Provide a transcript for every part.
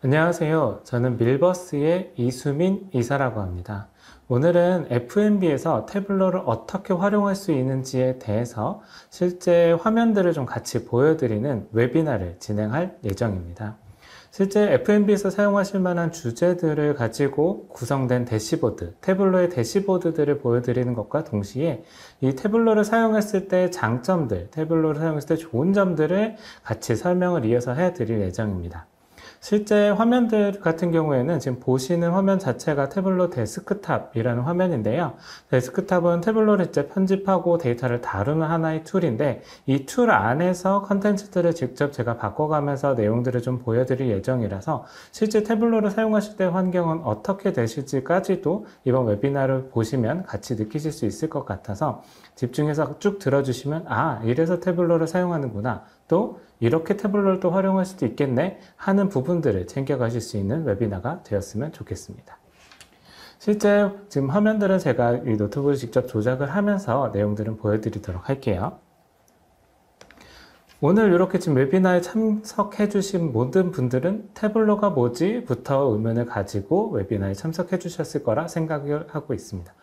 안녕하세요. 저는 밀버스의 이수민 이사라고 합니다. 오늘은 F&B에서 태블로를 어떻게 활용할 수 있는지에 대해서 실제 화면들을 좀 같이 보여드리는 웨비나를 진행할 예정입니다. 실제 F&B에서 사용하실 만한 주제들을 가지고 구성된 대시보드, 태블로의 대시보드들을 보여드리는 것과 동시에 이 태블로를 사용했을 때 장점들, 태블로를 사용했을 때 좋은 점들을 같이 설명을 이어서 해드릴 예정입니다. 실제 화면들 같은 경우에는 지금 보시는 화면 자체가 태블로 데스크탑이라는 화면인데요. 데스크탑은 태블로를 이제 편집하고 데이터를 다루는 하나의 툴인데 이 툴 안에서 컨텐츠들을 직접 제가 바꿔가면서 내용들을 좀 보여드릴 예정이라서 실제 태블로를 사용하실 때 환경은 어떻게 되실지까지도 이번 웨비나를 보시면 같이 느끼실 수 있을 것 같아서 집중해서 쭉 들어주시면 이래서 태블로를 사용하는구나, 또 이렇게 태블로를 또 활용할 수도 있겠네 하는 부분들을 챙겨가실 수 있는 웨비나가 되었으면 좋겠습니다. 실제 지금 화면들은 제가 이 노트북을 직접 조작을 하면서 내용들은 보여드리도록 할게요. 오늘 이렇게 지금 웨비나에 참석해 주신 모든 분들은 태블로가 뭐지? 부터 의문을 가지고 웨비나에 참석해 주셨을 거라 생각을 하고 있습니다.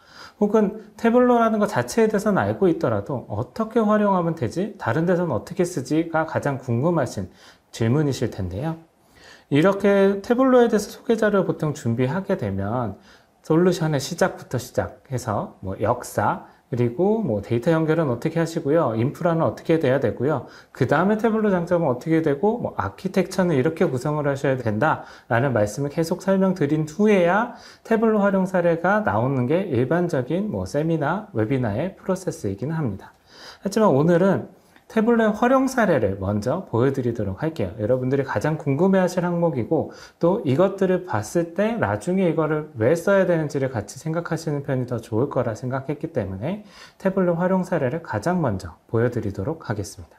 혹은 태블로라는 것 자체에 대해서는 알고 있더라도 어떻게 활용하면 되지? 다른 데서는 어떻게 쓰지가 가장 궁금하신 질문이실 텐데요. 이렇게 태블로에 대해서 소개자를 보통 준비하게 되면 솔루션의 시작부터 시작해서 역사, 그리고 데이터 연결은 어떻게 하시고요, 인프라는 어떻게 돼야 되고요, 그 다음에 태블로 장점은 어떻게 되고 아키텍처는 이렇게 구성을 하셔야 된다 라는 말씀을 계속 설명드린 후에야 태블로 활용 사례가 나오는 게 일반적인 세미나, 웨비나의 프로세스이긴 합니다. 하지만 오늘은 태블로의 활용 사례를 먼저 보여드리도록 할게요. 여러분들이 가장 궁금해하실 항목이고, 또 이것들을 봤을 때 나중에 이거를 왜 써야 되는지를 같이 생각하시는 편이 더 좋을 거라 생각했기 때문에 태블로 활용 사례를 가장 먼저 보여드리도록 하겠습니다.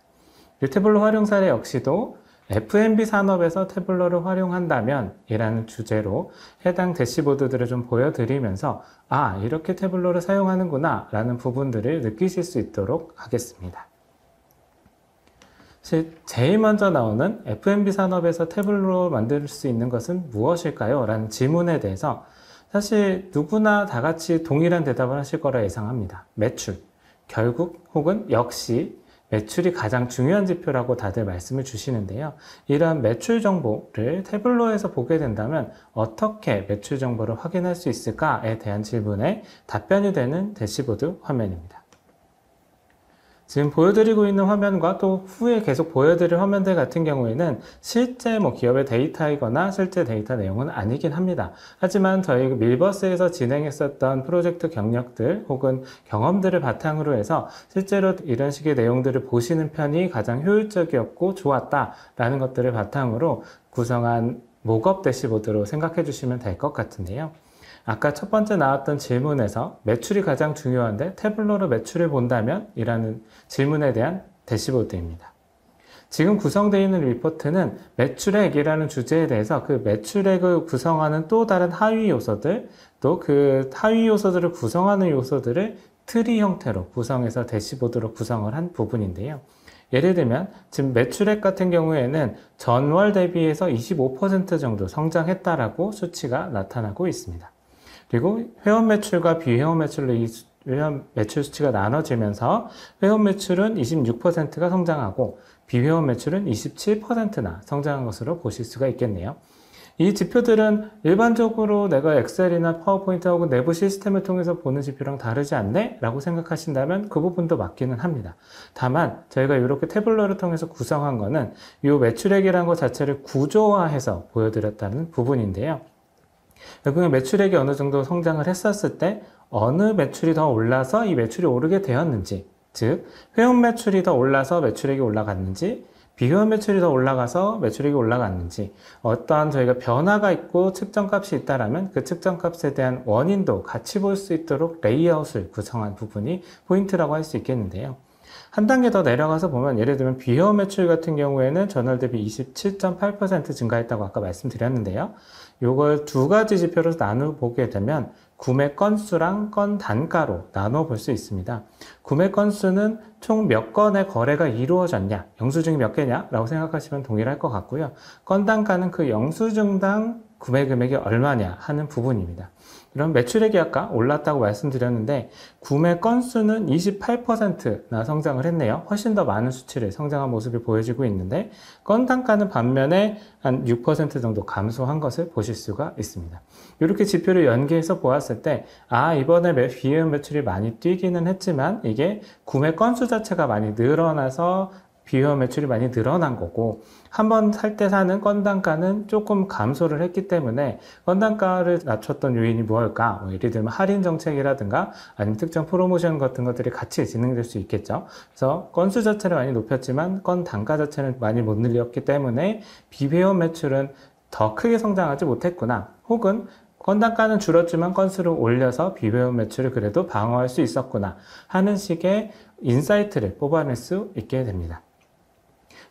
이 태블로 활용 사례 역시도 F&B 산업에서 태블로를 활용한다면 이라는 주제로 해당 대시보드들을 좀 보여드리면서 이렇게 태블로를 사용하는구나 라는 부분들을 느끼실 수 있도록 하겠습니다. 제일 먼저 나오는 F&B 산업에서 태블로 만들 수 있는 것은 무엇일까요? 라는 질문에 대해서 사실 누구나 다 같이 동일한 대답을 하실 거라 예상합니다. 매출. 결국 혹은 역시 매출이 가장 중요한 지표라고 다들 말씀을 주시는데요. 이런 매출 정보를 태블로에서 보게 된다면 어떻게 매출 정보를 확인할 수 있을까에 대한 질문에 답변이 되는 대시보드 화면입니다. 지금 보여드리고 있는 화면과 또 후에 계속 보여드릴 화면들 같은 경우에는 실제 기업의 데이터이거나 실제 데이터 내용은 아니긴 합니다. 하지만 저희 밀버스에서 진행했었던 프로젝트 경력들 혹은 경험들을 바탕으로 해서 실제로 이런 식의 내용들을 보시는 편이 가장 효율적이었고 좋았다라는 것들을 바탕으로 구성한 목업 대시보드로 생각해 주시면 될 것 같은데요. 아까 첫 번째 나왔던 질문에서 매출이 가장 중요한데 태블로로 매출을 본다면? 이라는 질문에 대한 대시보드입니다. 지금 구성되어 있는 리포트는 매출액이라는 주제에 대해서 그 매출액을 구성하는 또 다른 하위 요소들, 또 그 하위 요소들을 구성하는 요소들을 트리 형태로 구성해서 대시보드로 구성을 한 부분인데요. 예를 들면 지금 매출액 같은 경우에는 전월 대비해서 25% 정도 성장했다라고 수치가 나타나고 있습니다. 그리고 회원 매출과 비회원 매출로 이 회원 매출 수치가 나눠지면서 회원 매출은 26%가 성장하고 비회원 매출은 27%나 성장한 것으로 보실 수가 있겠네요. 이 지표들은 일반적으로 내가 엑셀이나 파워포인트 혹은 내부 시스템을 통해서 보는 지표랑 다르지 않네? 라고 생각하신다면 그 부분도 맞기는 합니다. 다만 저희가 이렇게 태블로를 통해서 구성한 거는 이 매출액이라는 것 자체를 구조화해서 보여드렸다는 부분인데요. 결국에 매출액이 어느 정도 성장을 했었을 때 어느 매출이 더 올라서 이 매출이 오르게 되었는지, 즉 회원 매출이 더 올라서 매출액이 올라갔는지, 비회원 매출이 더 올라가서 매출액이 올라갔는지, 어떠한 저희가 변화가 있고 측정값이 있다라면 그 측정값에 대한 원인도 같이 볼 수 있도록 레이아웃을 구성한 부분이 포인트라고 할 수 있겠는데요. 한 단계 더 내려가서 보면 예를 들면 비회원 매출 같은 경우에는 전월 대비 27.8% 증가했다고 아까 말씀드렸는데요. 이걸 두 가지 지표로 나누어 보게 되면 구매 건수랑 건 단가로 나눠 볼 수 있습니다. 구매 건수는 총 몇 건의 거래가 이루어졌냐, 영수증이 몇 개냐 라고 생각하시면 동일할 것 같고요. 건 단가는 그 영수증당 구매 금액이 얼마냐 하는 부분입니다. 그럼 매출액이 아까 올랐다고 말씀드렸는데 구매 건수는 28%나 성장을 했네요. 훨씬 더 많은 수치를 성장한 모습이 보여지고 있는데 건 단가는 반면에 한 6% 정도 감소한 것을 보실 수가 있습니다. 이렇게 지표를 연계해서 보았을 때 이번에 비회원 매출이 많이 뛰기는 했지만 이게 구매 건수 자체가 많이 늘어나서 비회원 매출이 많이 늘어난 거고 한 번 살 때 사는 건 단가는 조금 감소를 했기 때문에 건 단가를 낮췄던 요인이 무엇일까? 예를 들면 할인 정책이라든가 아니면 특정 프로모션 같은 것들이 같이 진행될 수 있겠죠. 그래서 건수 자체를 많이 높였지만 건 단가 자체는 많이 못 늘렸기 때문에 비회원 매출은 더 크게 성장하지 못했구나. 혹은 건 단가는 줄었지만 건수를 올려서 비회원 매출을 그래도 방어할 수 있었구나 하는 식의 인사이트를 뽑아낼 수 있게 됩니다.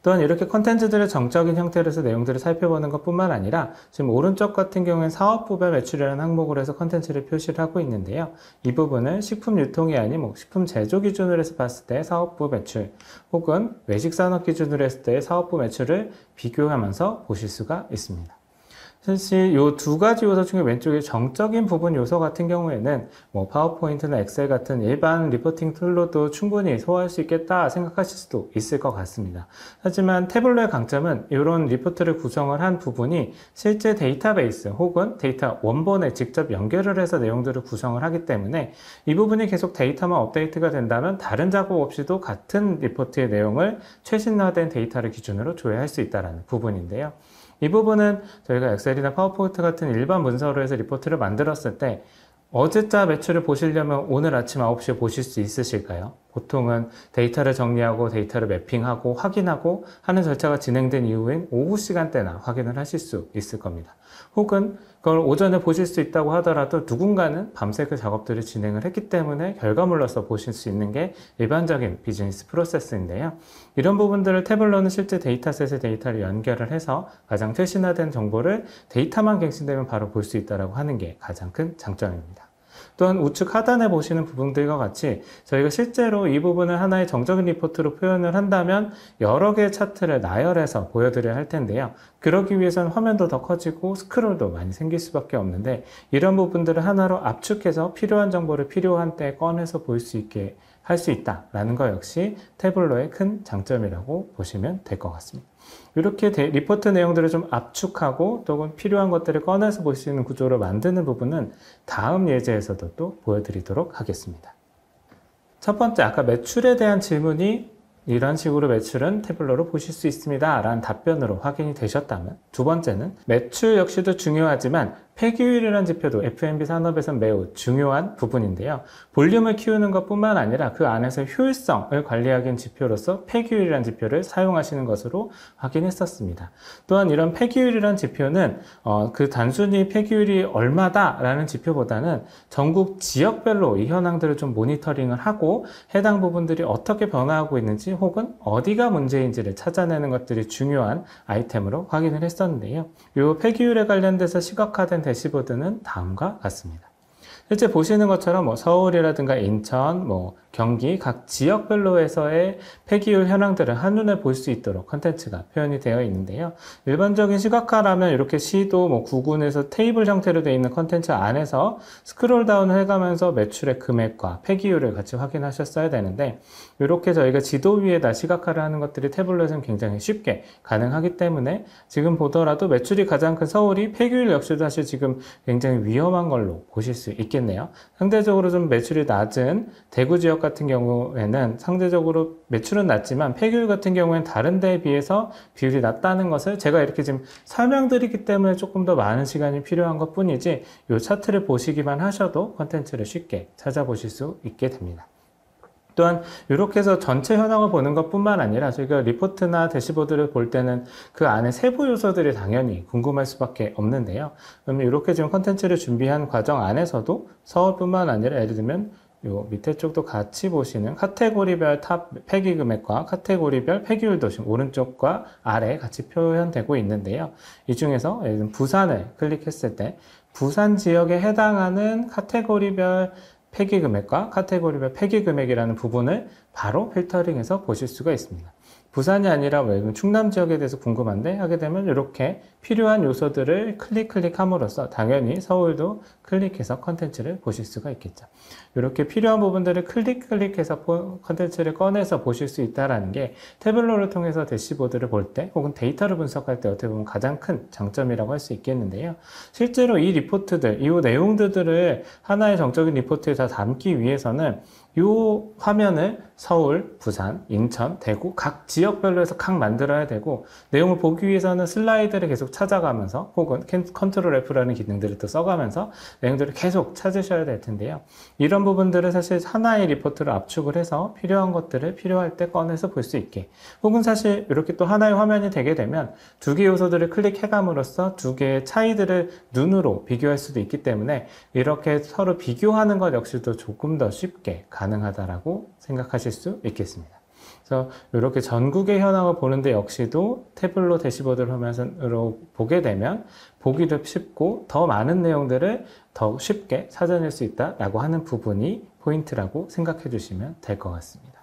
또한 이렇게 컨텐츠들의 정적인 형태로서 내용들을 살펴보는 것 뿐만 아니라 지금 오른쪽 같은 경우에는 사업부별 매출이라는 항목으로 해서 컨텐츠를 표시를 하고 있는데요. 이 부분은 식품 유통이 아닌 식품 제조 기준으로 해서 봤을 때 사업부 매출 혹은 외식산업 기준으로 했을 때 사업부 매출을 비교하면서 보실 수가 있습니다. 사실 이 두 가지 요소 중에 왼쪽에 정적인 부분 요소 같은 경우에는 파워포인트나 엑셀 같은 일반 리포팅 툴로도 충분히 소화할 수 있겠다 생각하실 수도 있을 것 같습니다. 하지만 태블로의 강점은 이런 리포트를 구성을 한 부분이 실제 데이터베이스 혹은 데이터 원본에 직접 연결을 해서 내용들을 구성을 하기 때문에 이 부분이 계속 데이터만 업데이트가 된다면 다른 작업 없이도 같은 리포트의 내용을 최신화된 데이터를 기준으로 조회할 수 있다는 부분인데요. 이 부분은 저희가 엑셀이나 파워포인트 같은 일반 문서로 해서 리포트를 만들었을 때 어제자 매출을 보시려면 오늘 아침 9시에 보실 수 있으실까요? 보통은 데이터를 정리하고 데이터를 매핑하고 확인하고 하는 절차가 진행된 이후엔 오후 시간대나 확인을 하실 수 있을 겁니다. 혹은 그걸 오전에 보실 수 있다고 하더라도 누군가는 밤새 그 작업들을 진행을 했기 때문에 결과물로서 보실 수 있는 게 일반적인 비즈니스 프로세스인데요. 이런 부분들을 태블로는 실제 데이터셋에 데이터를 연결을 해서 가장 최신화된 정보를 데이터만 갱신되면 바로 볼 수 있다고 하는 게 가장 큰 장점입니다. 또한 우측 하단에 보시는 부분들과 같이 저희가 실제로 이 부분을 하나의 정적인 리포트로 표현을 한다면 여러 개의 차트를 나열해서 보여드려야 할 텐데요. 그러기 위해서는 화면도 더 커지고 스크롤도 많이 생길 수밖에 없는데 이런 부분들을 하나로 압축해서 필요한 정보를 필요한 때에 꺼내서 볼 수 있게 할 수 있다라는 것 역시 태블로의 큰 장점이라고 보시면 될 것 같습니다. 이렇게 리포트 내용들을 좀 압축하고 또는 필요한 것들을 꺼내서 볼 수 있는 구조로 만드는 부분은 다음 예제에서도 또 보여드리도록 하겠습니다. 첫 번째, 아까 매출에 대한 질문이 이런 식으로 매출은 태블로로 보실 수 있습니다 라는 답변으로 확인이 되셨다면, 두 번째는 매출 역시도 중요하지만 폐기율이라는 지표도 F&B 산업에서 매우 중요한 부분인데요. 볼륨을 키우는 것뿐만 아니라 그 안에서 효율성을 관리하기 위한 지표로서 폐기율이라는 지표를 사용하시는 것으로 확인했었습니다. 또한 이런 폐기율이라는 지표는 그 단순히 폐기율이 얼마다라는 지표보다는 전국 지역별로 이 현황들을 좀 모니터링을 하고 해당 부분들이 어떻게 변화하고 있는지 혹은 어디가 문제인지를 찾아내는 것들이 중요한 아이템으로 확인을 했었는데요. 이 폐기율에 관련돼서 시각화된 대시보드는 다음과 같습니다. 실제 보시는 것처럼 서울이라든가 인천, 경기 각 지역별로에서의 폐기율 현황들을 한눈에 볼 수 있도록 컨텐츠가 표현이 되어 있는데요. 일반적인 시각화라면 이렇게 시도 구군에서 테이블 형태로 되어 있는 컨텐츠 안에서 스크롤 다운을 해가면서 매출의 금액과 폐기율을 같이 확인하셨어야 되는데, 이렇게 저희가 지도 위에다 시각화를 하는 것들이 태블릿은 굉장히 쉽게 가능하기 때문에 지금 보더라도 매출이 가장 큰 서울이 폐기율 역시도 사실 지금 굉장히 위험한 걸로 보실 수 있겠네요. 상대적으로 좀 매출이 낮은 대구 지역 같은 경우에는 상대적으로 매출은 낮지만 폐기율 같은 경우에는 다른 데에 비해서 비율이 낮다는 것을 제가 이렇게 지금 설명드리기 때문에 조금 더 많은 시간이 필요한 것 뿐이지, 이 차트를 보시기만 하셔도 컨텐츠를 쉽게 찾아보실 수 있게 됩니다. 또한 이렇게 해서 전체 현황을 보는 것 뿐만 아니라 저희가 리포트나 대시보드를 볼 때는 그 안에 세부 요소들이 당연히 궁금할 수밖에 없는데요. 그러면 이렇게 지금 컨텐츠를 준비한 과정 안에서도 서울뿐만 아니라 예를 들면 요 밑에 쪽도 같이 보시는 카테고리별 탑 폐기 금액과 카테고리별 폐기율 도중 오른쪽과 아래 같이 표현되고 있는데요. 이 중에서 부산을 클릭했을 때 부산 지역에 해당하는 카테고리별 폐기 금액과 카테고리별 폐기 금액이라는 부분을 바로 필터링해서 보실 수가 있습니다. 부산이 아니라 충남 지역에 대해서 궁금한데 하게 되면 이렇게 필요한 요소들을 클릭함으로써 당연히 서울도 클릭해서 컨텐츠를 보실 수가 있겠죠. 이렇게 필요한 부분들을 클릭해서 컨텐츠를 꺼내서 보실 수 있다는 게 태블로를 통해서 대시보드를 볼 때 혹은 데이터를 분석할 때 어떻게 보면 가장 큰 장점이라고 할 수 있겠는데요. 실제로 이 리포트들, 이 내용들을 하나의 정적인 리포트에 다 담기 위해서는 이 화면을 서울, 부산, 인천, 대구 각 지역별로 해서 각 만들어야 되고 내용을 보기 위해서는 슬라이드를 계속 찾아가면서 혹은 컨트롤 F라는 기능들을 또 써가면서 내용들을 계속 찾으셔야 될 텐데요. 이런 부분들을 사실 하나의 리포트로 압축을 해서 필요한 것들을 필요할 때 꺼내서 볼 수 있게 혹은 사실 이렇게 또 하나의 화면이 되게 되면 두 개의 요소들을 클릭해감으로써 두 개의 차이들을 눈으로 비교할 수도 있기 때문에 이렇게 서로 비교하는 것 역시도 조금 더 쉽게 가능하다라고 생각하실 수 있겠습니다. 그래서 이렇게 전국의 현황을 보는데 역시도 태블로 대시보드를 화면으로 보게 되면 보기도 쉽고 더 많은 내용들을 더 쉽게 찾아낼 수 있다라고 하는 부분이 포인트라고 생각해 주시면 될 것 같습니다.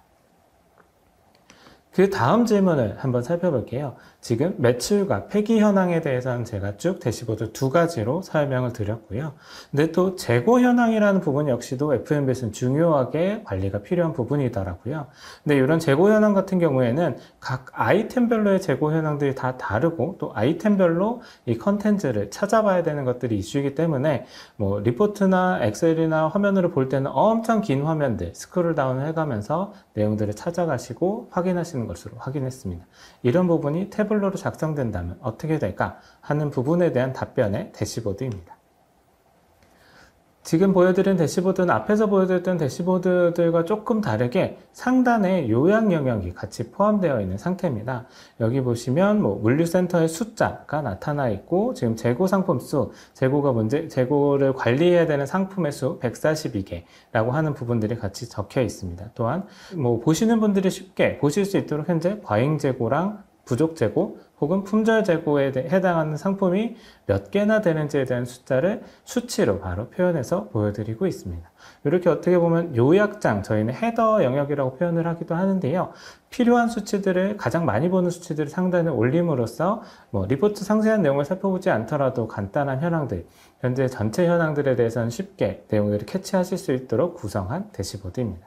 그 다음 질문을 한번 살펴볼게요. 지금 매출과 폐기 현황에 대해서는 제가 쭉 대시보드 두 가지로 설명을 드렸고요. 근데 또 재고 현황이라는 부분 역시도 FMV에서는 중요하게 관리가 필요한 부분이더라고요. 근데 이런 재고 현황 같은 경우에는 각 아이템별로의 재고 현황들이 다 다르고 또 아이템별로 이 컨텐츠를 찾아봐야 되는 것들이 이슈이기 때문에 뭐 리포트나 엑셀이나 화면으로 볼 때는 엄청 긴 화면들 스크롤 다운을 해가면서 내용들을 찾아가시고 확인하시는 것으로 확인했습니다. 이런 부분이 태블로로 작성된다면 어떻게 될까 하는 부분에 대한 답변의 대시보드입니다. 지금 보여드린 대시보드는 앞에서 보여드렸던 대시보드들과 조금 다르게 상단에 요약 영역이 같이 포함되어 있는 상태입니다. 여기 보시면 물류센터의 숫자가 나타나 있고 지금 재고 상품 수, 재고를 관리해야 되는 상품의 수 142개라고 하는 부분들이 같이 적혀 있습니다. 또한 보시는 분들이 쉽게 보실 수 있도록 현재 과잉 재고랑 부족 재고 혹은 품절 재고에 해당하는 상품이 몇 개나 되는지에 대한 숫자를 수치로 바로 표현해서 보여드리고 있습니다. 이렇게 어떻게 보면 요약장, 저희는 헤더 영역이라고 표현을 하기도 하는데요. 필요한 수치들을 가장 많이 보는 수치들을 상단에 올림으로써 리포트 상세한 내용을 살펴보지 않더라도 간단한 현황들, 현재 전체 현황들에 대해서는 쉽게 내용들을 캐치하실 수 있도록 구성한 대시보드입니다.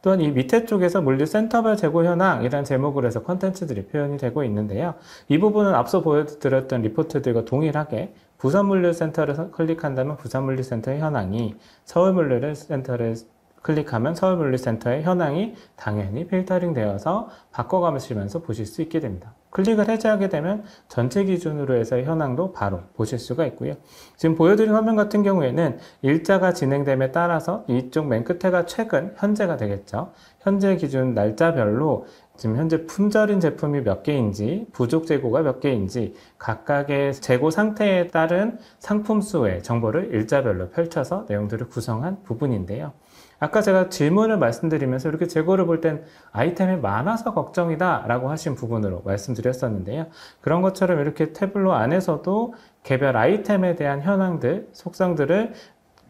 또한 이 밑에 쪽에서 물류센터별 재고 현황이라는 제목으로 해서 컨텐츠들이 표현이 되고 있는데요. 이 부분은 앞서 보여드렸던 리포트들과 동일하게 부산물류센터를 클릭한다면 부산물류센터의 현황이, 서울물류센터를 클릭하면 서울물류센터의 현황이 당연히 필터링 되어서 바꿔가시면서 보실 수 있게 됩니다. 클릭을 해제하게 되면 전체 기준으로 해서의 현황도 바로 보실 수가 있고요. 지금 보여드린 화면 같은 경우에는 일자가 진행됨에 따라서 이쪽 맨 끝에가 최근, 현재가 되겠죠. 현재 기준 날짜별로 지금 현재 품절인 제품이 몇 개인지, 부족 재고가 몇 개인지 각각의 재고 상태에 따른 상품 수의 정보를 일자별로 펼쳐서 내용들을 구성한 부분인데요. 아까 제가 질문을 말씀드리면서 이렇게 재고를 볼 땐 아이템이 많아서 걱정이다 라고 하신 부분으로 말씀드렸었는데요. 그런 것처럼 이렇게 태블로 안에서도 개별 아이템에 대한 현황들, 속성들을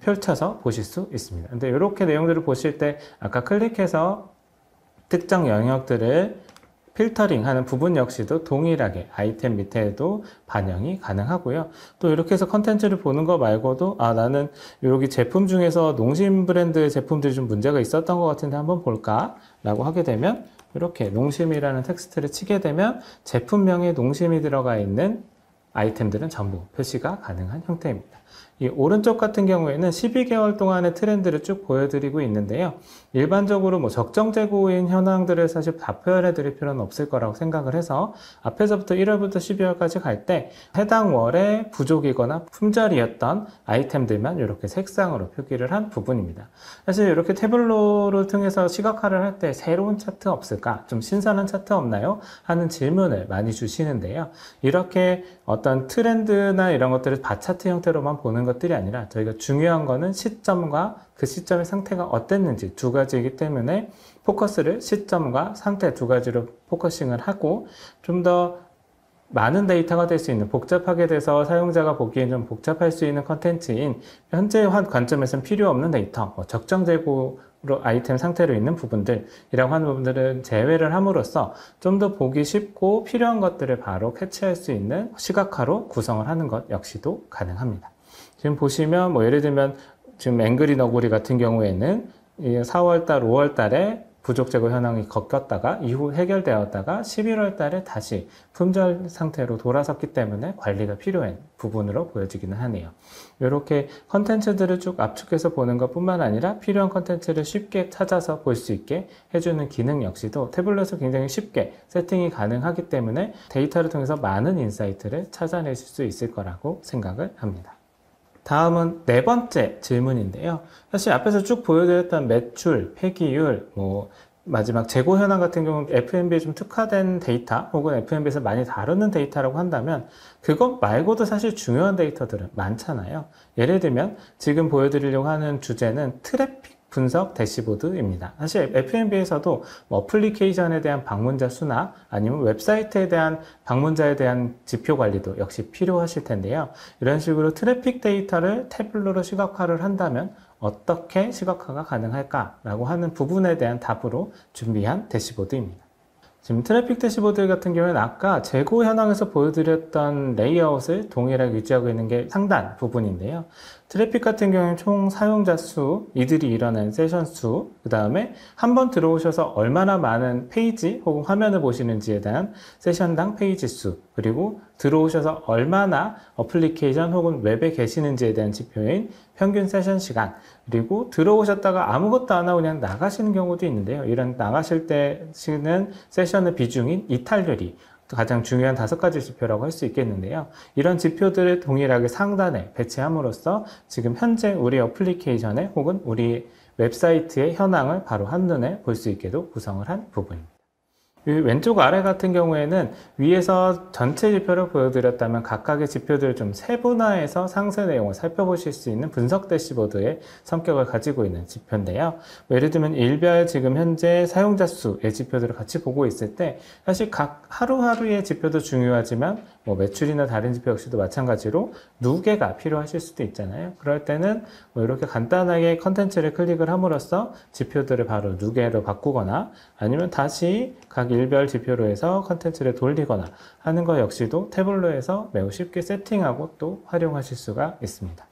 펼쳐서 보실 수 있습니다. 근데 이렇게 내용들을 보실 때 아까 클릭해서 특정 영역들을 필터링하는 부분 역시도 동일하게 아이템 밑에도 반영이 가능하고요. 또 이렇게 해서 컨텐츠를 보는 거 말고도 나는 여기 제품 중에서 농심 브랜드의 제품들이 좀 문제가 있었던 것 같은데 한번 볼까? 라고 하게 되면 이렇게 농심이라는 텍스트를 치게 되면 제품명에 농심이 들어가 있는 아이템들은 전부 표시가 가능한 형태입니다. 이 오른쪽 같은 경우에는 12개월 동안의 트렌드를 쭉 보여드리고 있는데요. 일반적으로 적정 재고인 현황들을 사실 다 표현해 드릴 필요는 없을 거라고 생각을 해서 앞에서부터 1월부터 12월까지 갈 때 해당 월에 부족이거나 품절이었던 아이템들만 이렇게 색상으로 표기를 한 부분입니다. 사실 이렇게 태블로를 통해서 시각화를 할 때 새로운 차트 없을까? 좀 신선한 차트 없나요? 하는 질문을 많이 주시는데요. 이렇게 어떤 트렌드나 이런 것들을 바차트 형태로만 보는 보는 것들이 아니라 저희가 중요한 거는 시점과 그 시점의 상태가 어땠는지 두 가지이기 때문에 포커스를 시점과 상태 두 가지로 포커싱을 하고 좀 더 많은 데이터가 될 수 있는 복잡하게 돼서 사용자가 보기엔 좀 복잡할 수 있는 컨텐츠인 현재 관점에서는 필요 없는 데이터, 적정 재고로 아이템 상태로 있는 부분들이라고 하는 부분들은 제외를 함으로써 좀 더 보기 쉽고 필요한 것들을 바로 캐치할 수 있는 시각화로 구성을 하는 것 역시도 가능합니다. 지금 보시면 뭐 예를 들면 지금 앵그리 너구리 같은 경우에는 4월달, 5월달에 부족 재고 현황이 겪었다가 이후 해결되었다가 11월 달에 다시 품절 상태로 돌아섰기 때문에 관리가 필요한 부분으로 보여지기는 하네요. 이렇게 컨텐츠들을 쭉 압축해서 보는 것 뿐만 아니라 필요한 컨텐츠를 쉽게 찾아서 볼 수 있게 해주는 기능 역시도 태블릿에서 굉장히 쉽게 세팅이 가능하기 때문에 데이터를 통해서 많은 인사이트를 찾아내실 수 있을 거라고 생각을 합니다. 다음은 네 번째 질문인데요. 사실 앞에서 쭉 보여드렸던 매출, 폐기율, 마지막 재고 현황 같은 경우는 F&B에 좀 특화된 데이터 혹은 F&B에서 많이 다루는 데이터라고 한다면 그것 말고도 사실 중요한 데이터들은 많잖아요. 예를 들면 지금 보여드리려고 하는 주제는 트래픽 분석 대시보드입니다. 사실 F&B에서도 어플리케이션에 대한 방문자 수나 아니면 웹사이트에 대한 방문자에 대한 지표 관리도 역시 필요하실 텐데요. 이런 식으로 트래픽 데이터를 태블로로 시각화를 한다면 어떻게 시각화가 가능할까라고 하는 부분에 대한 답으로 준비한 대시보드입니다. 지금 트래픽 대시보드 같은 경우에는 아까 재고 현황에서 보여드렸던 레이아웃을 동일하게 유지하고 있는 게 상단 부분인데요. 트래픽 같은 경우에는 총 사용자 수, 이들이 일어난 세션 수, 그 다음에 한번 들어오셔서 얼마나 많은 페이지 혹은 화면을 보시는지에 대한 세션당 페이지 수, 그리고 들어오셔서 얼마나 어플리케이션 혹은 웹에 계시는지에 대한 지표인 평균 세션 시간, 그리고 들어오셨다가 아무것도 안 하고 그냥 나가시는 경우도 있는데요. 이런 나가실 때 쓰는 세션의 비중인 이탈률이 가장 중요한 5가지 지표라고 할 수 있겠는데요. 이런 지표들을 동일하게 상단에 배치함으로써 지금 현재 우리 어플리케이션에 혹은 우리 웹사이트의 현황을 바로 한눈에 볼 수 있게도 구성을 한 부분입니다. 이 왼쪽 아래 같은 경우에는 위에서 전체 지표를 보여드렸다면 각각의 지표들을 좀 세분화해서 상세 내용을 살펴보실 수 있는 분석 대시보드의 성격을 가지고 있는 지표인데요. 예를 들면 일별 지금 현재 사용자 수의 지표들을 같이 보고 있을 때 사실 각 하루하루의 지표도 중요하지만 매출이나 다른 지표 역시도 마찬가지로 누계가 필요하실 수도 있잖아요. 그럴 때는 이렇게 간단하게 컨텐츠를 클릭을 함으로써 지표들을 바로 누계로 바꾸거나 아니면 다시 각 일별 지표로 해서 컨텐츠를 돌리거나 하는 것 역시도 태블로에서 매우 쉽게 세팅하고 또 활용하실 수가 있습니다.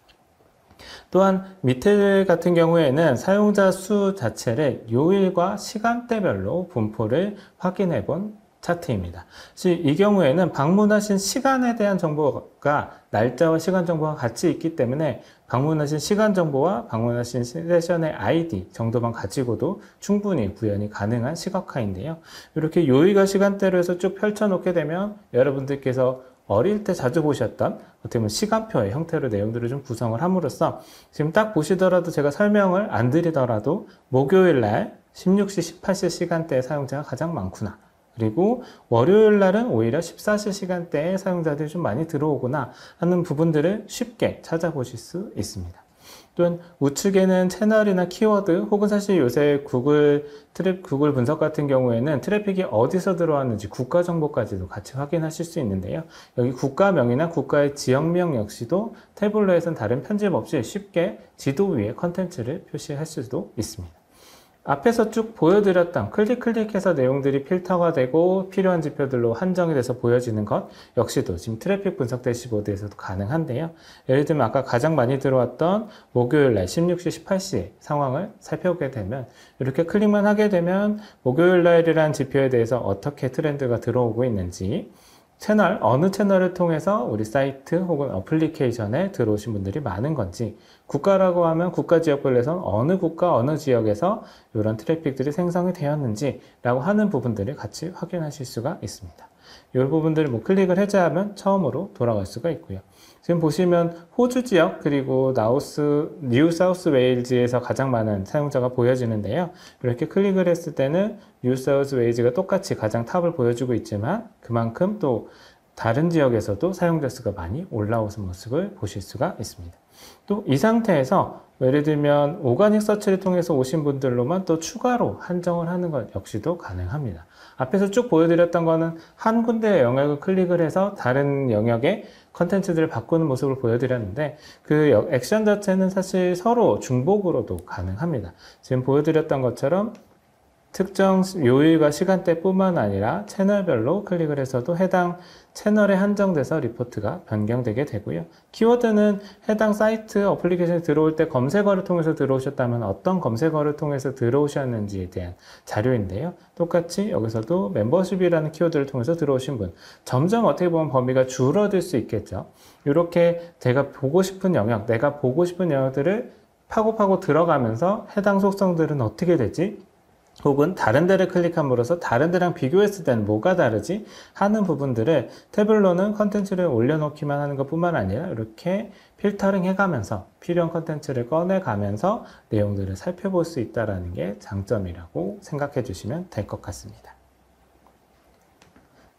또한 밑에 같은 경우에는 사용자 수 자체를 요일과 시간대별로 분포를 확인해 본 차트입니다. 이 경우에는 방문하신 시간에 대한 정보가 날짜와 시간 정보가 같이 있기 때문에 방문하신 시간 정보와 방문하신 세션의 아이디 정도만 가지고도 충분히 구현이 가능한 시각화인데요. 이렇게 요일과 시간대로 해서 쭉 펼쳐놓게 되면 여러분들께서 어릴 때 자주 보셨던 어떻게 보면 시간표의 형태로 내용들을 좀 구성을 함으로써 지금 딱 보시더라도 제가 설명을 안 드리더라도 목요일 날 16시, 18시 시간대에 사용자가 가장 많구나. 그리고 월요일 날은 오히려 14시 시간대에 사용자들이 좀 많이 들어오구나 하는 부분들을 쉽게 찾아보실 수 있습니다. 또한 우측에는 채널이나 키워드 혹은 사실 요새 구글 분석 같은 경우에는 트래픽이 어디서 들어왔는지 국가 정보까지도 같이 확인하실 수 있는데요. 여기 국가명이나 국가의 지역명 역시도 태블로에서는 다른 편집 없이 쉽게 지도 위에 컨텐츠를 표시할 수도 있습니다. 앞에서 쭉 보여드렸던 클릭해서 내용들이 필터가 되고 필요한 지표들로 한정이 돼서 보여지는 것 역시도 지금 트래픽 분석 대시보드에서도 가능한데요. 예를 들면 아까 가장 많이 들어왔던 목요일날 16시, 18시 상황을 살펴보게 되면 이렇게 클릭만 하게 되면 목요일날이라는 지표에 대해서 어떻게 트렌드가 들어오고 있는지 어느 채널을 통해서 우리 사이트 혹은 어플리케이션에 들어오신 분들이 많은 건지 국가라고 하면 국가 지역별로선 어느 국가 어느 지역에서 이런 트래픽들이 생성이 되었는지 라고 하는 부분들을 같이 확인하실 수가 있습니다. 이 부분들을 클릭을 해제하면 처음으로 돌아갈 수가 있고요. 지금 보시면 호주 지역 그리고 뉴 사우스 웨일즈에서 가장 많은 사용자가 보여지는데요. 이렇게 클릭을 했을 때는 뉴 사우스 웨일즈가 똑같이 가장 탑을 보여주고 있지만 그만큼 또 다른 지역에서도 사용자 수가 많이 올라오는 모습을 보실 수가 있습니다. 또 이 상태에서 예를 들면 오가닉 서치를 통해서 오신 분들로만 또 추가로 한정을 하는 것 역시도 가능합니다. 앞에서 쭉 보여드렸던 거는 한 군데의 영역을 클릭을 해서 다른 영역의 컨텐츠들을 바꾸는 모습을 보여드렸는데 그 액션 자체는 사실 서로 중복으로도 가능합니다. 지금 보여드렸던 것처럼 특정 요일과 시간대뿐만 아니라 채널별로 클릭을 해서도 해당 채널에 한정돼서 리포트가 변경되게 되고요. 키워드는 해당 사이트 어플리케이션에 들어올 때 검색어를 통해서 들어오셨다면 어떤 검색어를 통해서 들어오셨는지에 대한 자료인데요. 똑같이 여기서도 멤버십이라는 키워드를 통해서 들어오신 분, 점점 어떻게 보면 범위가 줄어들 수 있겠죠. 이렇게 제가 보고 싶은 영역, 내가 보고 싶은 영역들을 파고 들어가면서 해당 속성들은 어떻게 되지? 혹은 다른 데를 클릭함으로써 다른 데랑 비교했을 때는 뭐가 다르지? 하는 부분들을 태블로는 컨텐츠를 올려놓기만 하는 것 뿐만 아니라 이렇게 필터링 해가면서 필요한 컨텐츠를 꺼내가면서 내용들을 살펴볼 수 있다는 게 장점이라고 생각해 주시면 될 것 같습니다.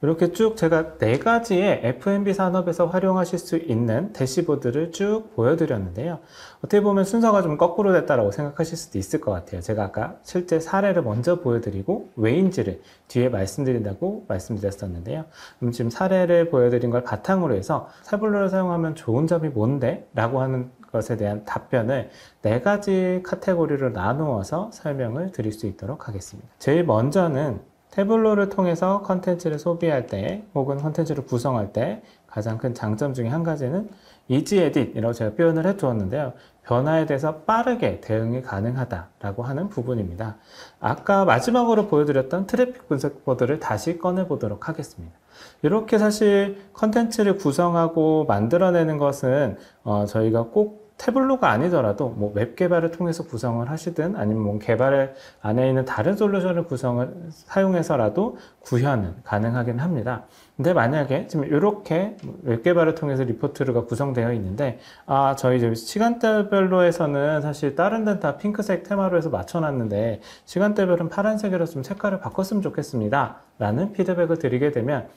이렇게 쭉 제가 4가지의 F&B 산업에서 활용하실 수 있는 대시보드를 쭉 보여드렸는데요. 어떻게 보면 순서가 좀 거꾸로 됐다고 생각하실 수도 있을 것 같아요. 제가 아까 실제 사례를 먼저 보여드리고 왜인지를 뒤에 말씀드린다고 말씀드렸었는데요. 지금 사례를 보여드린 걸 바탕으로 해서 태블로를 사용하면 좋은 점이 뭔데? 라고 하는 것에 대한 답변을 4가지 카테고리로 나누어서 설명을 드릴 수 있도록 하겠습니다. 제일 먼저는 태블로를 통해서 컨텐츠를 소비할 때 혹은 컨텐츠를 구성할 때 가장 큰 장점 중에 한 가지는 이지 에딧이라고 제가 표현을 해 두었는데요. 변화에 대해서 빠르게 대응이 가능하다라고 하는 부분입니다. 아까 마지막으로 보여드렸던 트래픽 분석 보드를 다시 꺼내 보도록 하겠습니다. 이렇게 사실 컨텐츠를 구성하고 만들어내는 것은 저희가 꼭 태블로가 아니더라도 뭐 웹 개발을 통해서 구성을 하시든 아니면 뭐 개발 안에 있는 다른 솔루션을 사용해서라도 구현은 가능하긴 합니다. 근데 만약에 지금 이렇게 웹 개발을 통해서 리포트가 구성되어 있는데 저희 시간대별로에서는 사실 다른 데는 다 핑크색 테마로 해서 맞춰놨는데 시간대별은 파란색으로 좀 색깔을 바꿨으면 좋겠습니다 라는 피드백을 드리게 되면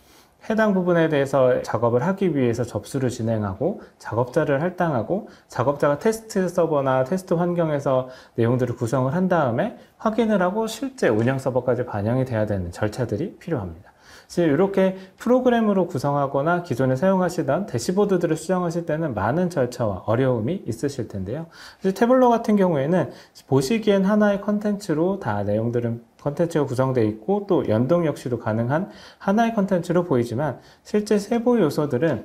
해당 부분에 대해서 작업을 하기 위해서 접수를 진행하고 작업자를 할당하고 작업자가 테스트 서버나 테스트 환경에서 내용들을 구성을 한 다음에 확인을 하고 실제 운영 서버까지 반영이 돼야 되는 절차들이 필요합니다. 이렇게 프로그램으로 구성하거나 기존에 사용하시던 대시보드들을 수정하실 때는 많은 절차와 어려움이 있으실 텐데요. 태블로 같은 경우에는 보시기엔 하나의 컨텐츠로 다 내용들은 컨텐츠가 구성되어 있고 또 연동 역시도 가능한 하나의 컨텐츠로 보이지만 실제 세부 요소들은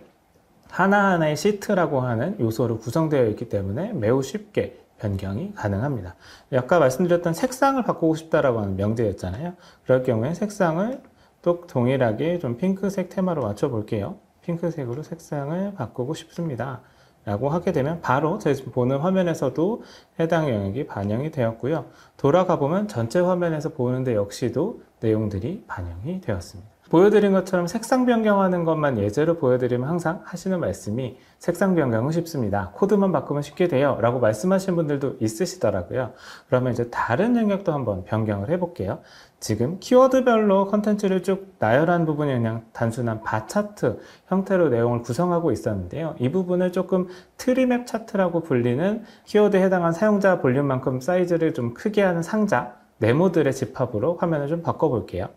하나하나의 시트라고 하는 요소로 구성되어 있기 때문에 매우 쉽게 변경이 가능합니다. 아까 말씀드렸던 색상을 바꾸고 싶다라고 하는 명제였잖아요. 그럴 경우에 색상을 또 동일하게 좀 핑크색 테마로 맞춰 볼게요. 핑크색으로 색상을 바꾸고 싶습니다 라고 하게 되면 바로 저희 보는 화면에서도 해당 영역이 반영이 되었고요. 돌아가 보면 전체 화면에서 보는데 역시도 내용들이 반영이 되었습니다. 보여드린 것처럼 색상 변경하는 것만 예제로 보여드리면 항상 하시는 말씀이 색상 변경은 쉽습니다. 코드만 바꾸면 쉽게 돼요 라고 말씀하시는 분들도 있으시더라고요. 그러면 이제 다른 영역도 한번 변경을 해볼게요. 지금 키워드별로 컨텐츠를 쭉 나열한 부분이 그냥 단순한 바 차트 형태로 내용을 구성하고 있었는데요. 이 부분을 조금 트리맵 차트라고 불리는 키워드에 해당한 사용자 볼륨만큼 사이즈를 좀 크게 하는 상자, 네모들의 집합으로 화면을 좀 바꿔볼게요.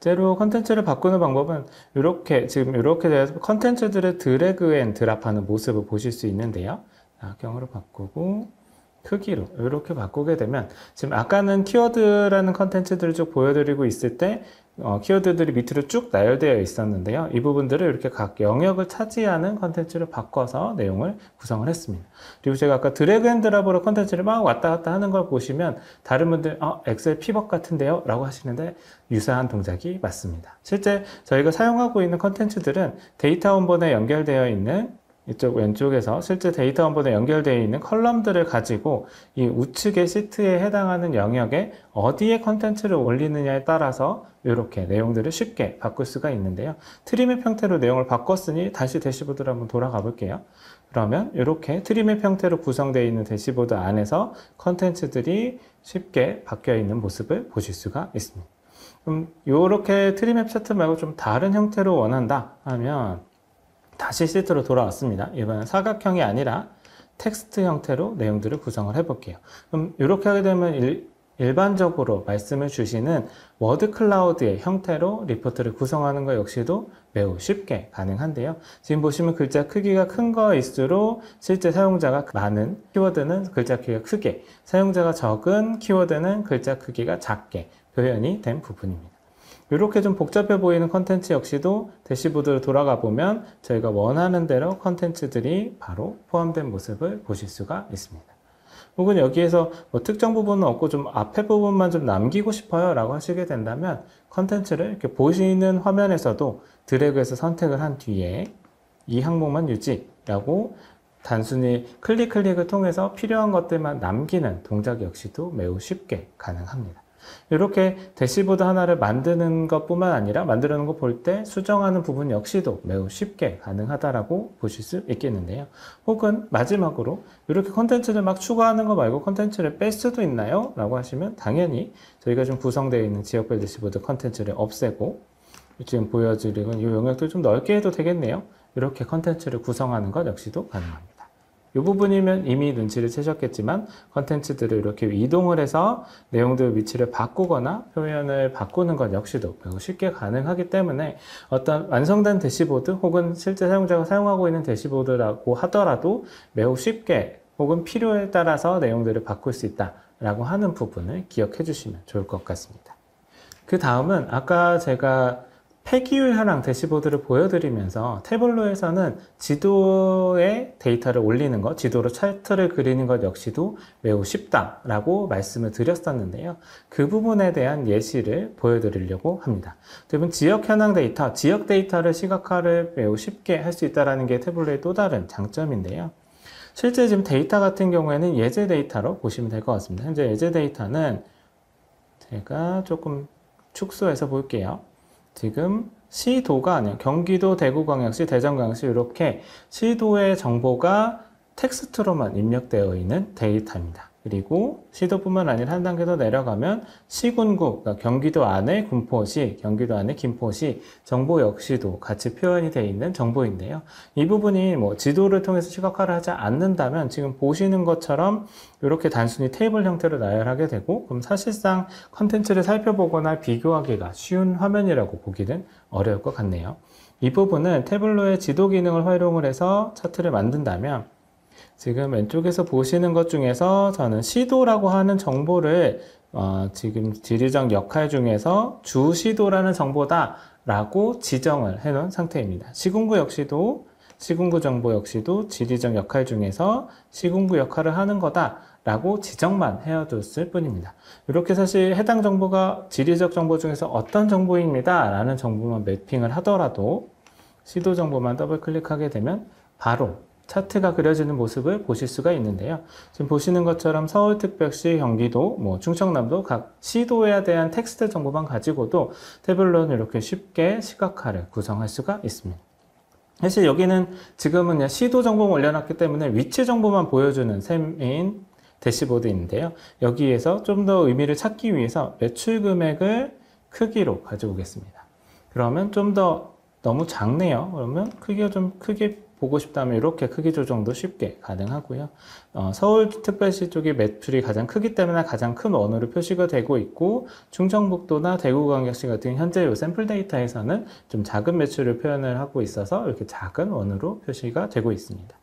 실제로 컨텐츠를 바꾸는 방법은 이렇게 돼서 컨텐츠들을 드래그 앤 드랍하는 모습을 보실 수 있는데요. 악형으로 바꾸고 크기로 이렇게 바꾸게 되면 지금 아까는 키워드라는 컨텐츠들을 쭉 보여드리고 있을 때 키워드들이 밑으로 쭉 나열되어 있었는데요. 이 부분들을 이렇게 각 영역을 차지하는 컨텐츠를 바꿔서 내용을 구성을 했습니다. 그리고 제가 아까 드래그 앤 드랍으로 컨텐츠를 막 왔다 갔다 하는 걸 보시면 다른 분들 엑셀 피벗 같은데요? 라고 하시는데 유사한 동작이 맞습니다. 실제 저희가 사용하고 있는 컨텐츠들은 데이터 원본에 연결되어 있는 이쪽 왼쪽에서 실제 데이터 원본에 연결되어 있는 컬럼들을 가지고 이 우측의 시트에 해당하는 영역에 어디에 컨텐츠를 올리느냐에 따라서 이렇게 내용들을 쉽게 바꿀 수가 있는데요. 트리맵 형태로 내용을 바꿨으니 다시 대시보드로 한번 돌아가 볼게요. 그러면 이렇게 트리맵 형태로 구성되어 있는 대시보드 안에서 컨텐츠들이 쉽게 바뀌어 있는 모습을 보실 수가 있습니다. 이렇게 트리맵 차트 말고 좀 다른 형태로 원한다 하면 다시 시트로 돌아왔습니다. 이번엔 사각형이 아니라 텍스트 형태로 내용들을 구성을 해볼게요. 그럼 이렇게 하게 되면 일반적으로 말씀을 주시는 워드 클라우드의 형태로 리포트를 구성하는 것 역시도 매우 쉽게 가능한데요. 지금 보시면 글자 크기가 큰 거일수록 실제 사용자가 많은 키워드는 글자 크기가 크게, 사용자가 적은 키워드는 글자 크기가 작게 표현이 된 부분입니다. 이렇게 좀 복잡해 보이는 컨텐츠 역시도 대시보드로 돌아가 보면 저희가 원하는 대로 컨텐츠들이 바로 포함된 모습을 보실 수가 있습니다. 혹은 여기에서 뭐 특정 부분은 없고 좀 앞에 부분만 좀 남기고 싶어요 라고 하시게 된다면 컨텐츠를 이렇게 보시는 화면에서도 드래그해서 선택을 한 뒤에 이 항목만 유지라고 단순히 클릭을 통해서 필요한 것들만 남기는 동작 역시도 매우 쉽게 가능합니다. 이렇게 대시보드 하나를 만드는 것뿐만 아니라 만들어놓은 거 볼 때 수정하는 부분 역시도 매우 쉽게 가능하다라고 보실 수 있겠는데요. 혹은 마지막으로 이렇게 컨텐츠를 막 추가하는 거 말고 컨텐츠를 뺄 수도 있나요? 라고 하시면 당연히 저희가 좀 구성되어 있는 지역별 대시보드 컨텐츠를 없애고 지금 보여드리는 이 영역도 좀 넓게 해도 되겠네요. 이렇게 컨텐츠를 구성하는 것 역시도 가능합니다. 이 부분이면 이미 눈치를 채셨겠지만 컨텐츠들을 이렇게 이동을 해서 내용들 위치를 바꾸거나 표현을 바꾸는 것 역시도 매우 쉽게 가능하기 때문에 어떤 완성된 대시보드 혹은 실제 사용자가 사용하고 있는 대시보드라고 하더라도 매우 쉽게 혹은 필요에 따라서 내용들을 바꿀 수 있다라고 하는 부분을 기억해 주시면 좋을 것 같습니다. 그 다음은 아까 제가 폐기율 현황 대시보드를 보여드리면서 태블로에서는 지도에 데이터를 올리는 것, 지도로 차트를 그리는 것 역시도 매우 쉽다라고 말씀을 드렸었는데요. 그 부분에 대한 예시를 보여드리려고 합니다. 대부분 지역 현황 데이터, 지역 데이터를 시각화를 매우 쉽게 할 수 있다는 게 태블로의 또 다른 장점인데요. 실제 지금 데이터 같은 경우에는 예제 데이터로 보시면 될 것 같습니다. 현재 예제 데이터는 제가 조금 축소해서 볼게요. 지금 시도가 아니에요. 경기도, 대구광역시, 대전광역시 이렇게 시도의 정보가 텍스트로만 입력되어 있는 데이터입니다. 그리고 시도뿐만 아니라 한 단계 더 내려가면 시군구, 그러니까 경기도 안에 군포시, 경기도 안에 김포시 정보 역시도 같이 표현이 되어 있는 정보인데요. 이 부분이 뭐 지도를 통해서 시각화를 하지 않는다면 지금 보시는 것처럼 이렇게 단순히 테이블 형태로 나열하게 되고 그럼 사실상 컨텐츠를 살펴보거나 비교하기가 쉬운 화면이라고 보기는 어려울 것 같네요. 이 부분은 태블로의 지도 기능을 활용을 해서 차트를 만든다면 지금 왼쪽에서 보시는 것 중에서 저는 시도라고 하는 정보를 지금 지리적 역할 중에서 주시도라는 정보다 라고 지정을 해 놓은 상태입니다. 시군구 역시도 시군구 정보 역시도 지리적 역할 중에서 시군구 역할을 하는 거다 라고 지정만 해뒀을 뿐입니다. 이렇게 사실 해당 정보가 지리적 정보 중에서 어떤 정보입니다 라는 정보만 매핑을 하더라도 시도 정보만 더블 클릭하게 되면 바로 차트가 그려지는 모습을 보실 수가 있는데요. 지금 보시는 것처럼 서울특별시, 경기도, 충청남도 각 시도에 대한 텍스트 정보만 가지고도 태블로는 이렇게 쉽게 시각화를 구성할 수가 있습니다. 사실 여기는 지금은 그냥 시도 정보만 올려놨기 때문에 위치 정보만 보여주는 셈인 대시보드인데요. 여기에서 좀 더 의미를 찾기 위해서 매출 금액을 크기로 가져오겠습니다. 그러면 좀 더 너무 작네요. 그러면 크기가 좀 크게 보고 싶다면 이렇게 크기 조정도 쉽게 가능하고요. 서울특별시 쪽이 매출이 가장 크기 때문에 가장 큰 원으로 표시가 되고 있고 충청북도나 대구광역시 같은 현재 이 샘플 데이터에서는 좀 작은 매출을 표현을 하고 있어서 이렇게 작은 원으로 표시가 되고 있습니다.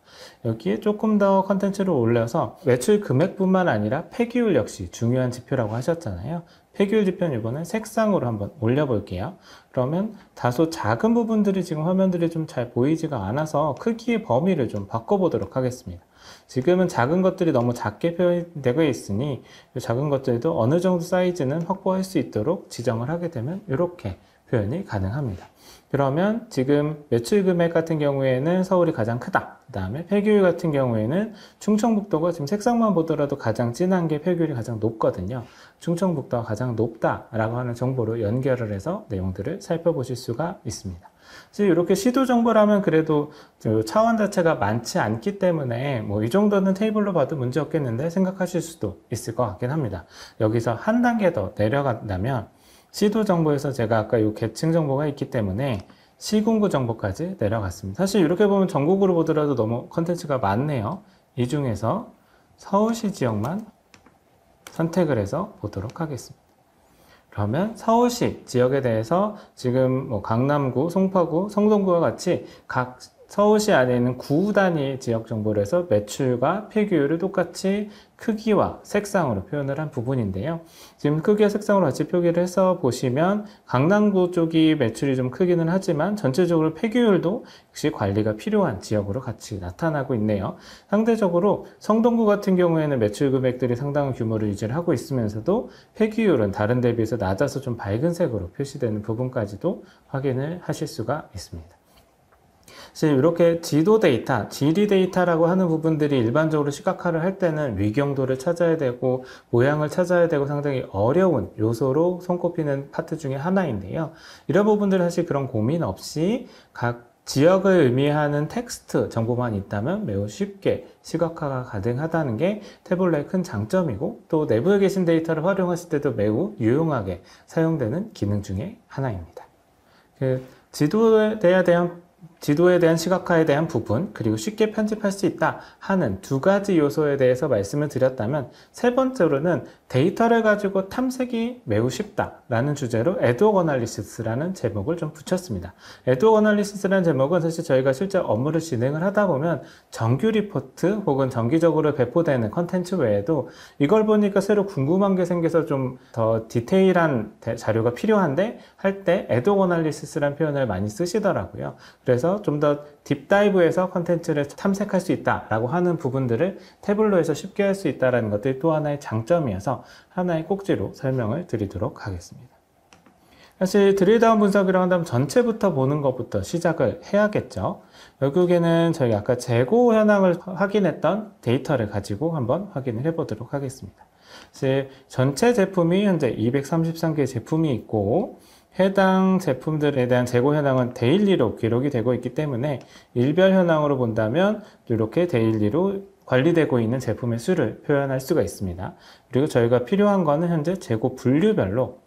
여기에 조금 더 컨텐츠를 올려서 매출 금액뿐만 아니라 폐기율 역시 중요한 지표라고 하셨잖아요. 폐기율 지표는 이번엔 색상으로 한번 올려볼게요. 그러면 다소 작은 부분들이 지금 화면들이 좀 잘 보이지가 않아서 크기의 범위를 좀 바꿔보도록 하겠습니다. 지금은 작은 것들이 너무 작게 표현되고 있으니 이 작은 것들도 어느 정도 사이즈는 확보할 수 있도록 지정을 하게 되면 이렇게 표현이 가능합니다. 그러면 지금 매출 금액 같은 경우에는 서울이 가장 크다. 그 다음에 폐기율 같은 경우에는 충청북도가 지금 색상만 보더라도 가장 진한 게 폐기율이 가장 높거든요. 충청북도가 가장 높다라고 하는 정보로 연결을 해서 내용들을 살펴보실 수가 있습니다. 이렇게 시도 정보라면 그래도 차원 자체가 많지 않기 때문에 이 정도는 테이블로 봐도 문제 없겠는데 생각하실 수도 있을 것 같긴 합니다. 여기서 한 단계 더 내려간다면 시도 정보에서 제가 아까 이 계층 정보가 있기 때문에 시군구 정보까지 내려갔습니다. 사실 이렇게 보면 전국으로 보더라도 너무 컨텐츠가 많네요. 이 중에서 서울시 지역만 선택을 해서 보도록 하겠습니다. 그러면 서울시 지역에 대해서 지금 뭐 강남구, 송파구, 성동구와 같이 각 서울시 안에 있는 구 단위 지역 정보를 해서 매출과 폐기율을 똑같이 크기와 색상으로 표현을 한 부분인데요. 지금 크기와 색상으로 같이 표기를 해서 보시면 강남구 쪽이 매출이 좀 크기는 하지만 전체적으로 폐기율도 역시 관리가 필요한 지역으로 같이 나타나고 있네요. 상대적으로 성동구 같은 경우에는 매출 금액들이 상당한 규모를 유지를 하고 있으면서도 폐기율은 다른 데 비해서 낮아서 좀 밝은 색으로 표시되는 부분까지도 확인을 하실 수가 있습니다. 사실 이렇게 지도 데이터, 지리 데이터라고 하는 부분들이 일반적으로 시각화를 할 때는 위경도를 찾아야 되고 모양을 찾아야 되고 상당히 어려운 요소로 손꼽히는 파트 중에 하나인데요. 이런 부분들은 사실 그런 고민 없이 각 지역을 의미하는 텍스트 정보만 있다면 매우 쉽게 시각화가 가능하다는 게 태블로의 큰 장점이고 또 내부에 계신 데이터를 활용하실 때도 매우 유용하게 사용되는 기능 중에 하나입니다. 지도에 대한 시각화에 대한 부분, 그리고 쉽게 편집할 수 있다 하는 두 가지 요소에 대해서 말씀을 드렸다면, 세 번째로는 데이터를 가지고 탐색이 매우 쉽다라는 주제로 애드웍 어널리시스라는 제목을 좀 붙였습니다. 애드웍 어널리시스라는 제목은 사실 저희가 실제 업무를 진행을 하다 보면 정규 리포트 혹은 정기적으로 배포되는 컨텐츠 외에도 이걸 보니까 새로 궁금한 게 생겨서 좀 더 디테일한 자료가 필요한데 할 때 애드웍 어널리시스라는 표현을 많이 쓰시더라고요. 그래서 좀 더 딥다이브해서 컨텐츠를 탐색할 수 있다라고 하는 부분들을 태블로에서 쉽게 할 수 있다는 것들이 또 하나의 장점이어서 하나의 꼭지로 설명을 드리도록 하겠습니다. 사실 드릴다운 분석이라고 한다면 전체부터 보는 것부터 시작을 해야겠죠. 결국에는 저희가 아까 재고 현황을 확인했던 데이터를 가지고 한번 확인을 해보도록 하겠습니다. 사실 전체 제품이 현재 233개 제품이 있고 해당 제품들에 대한 재고 현황은 데일리로 기록이 되고 있기 때문에 일별 현황으로 본다면 이렇게 데일리로 관리되고 있는 제품의 수를 표현할 수가 있습니다. 그리고 저희가 필요한 거는 현재 재고 분류별로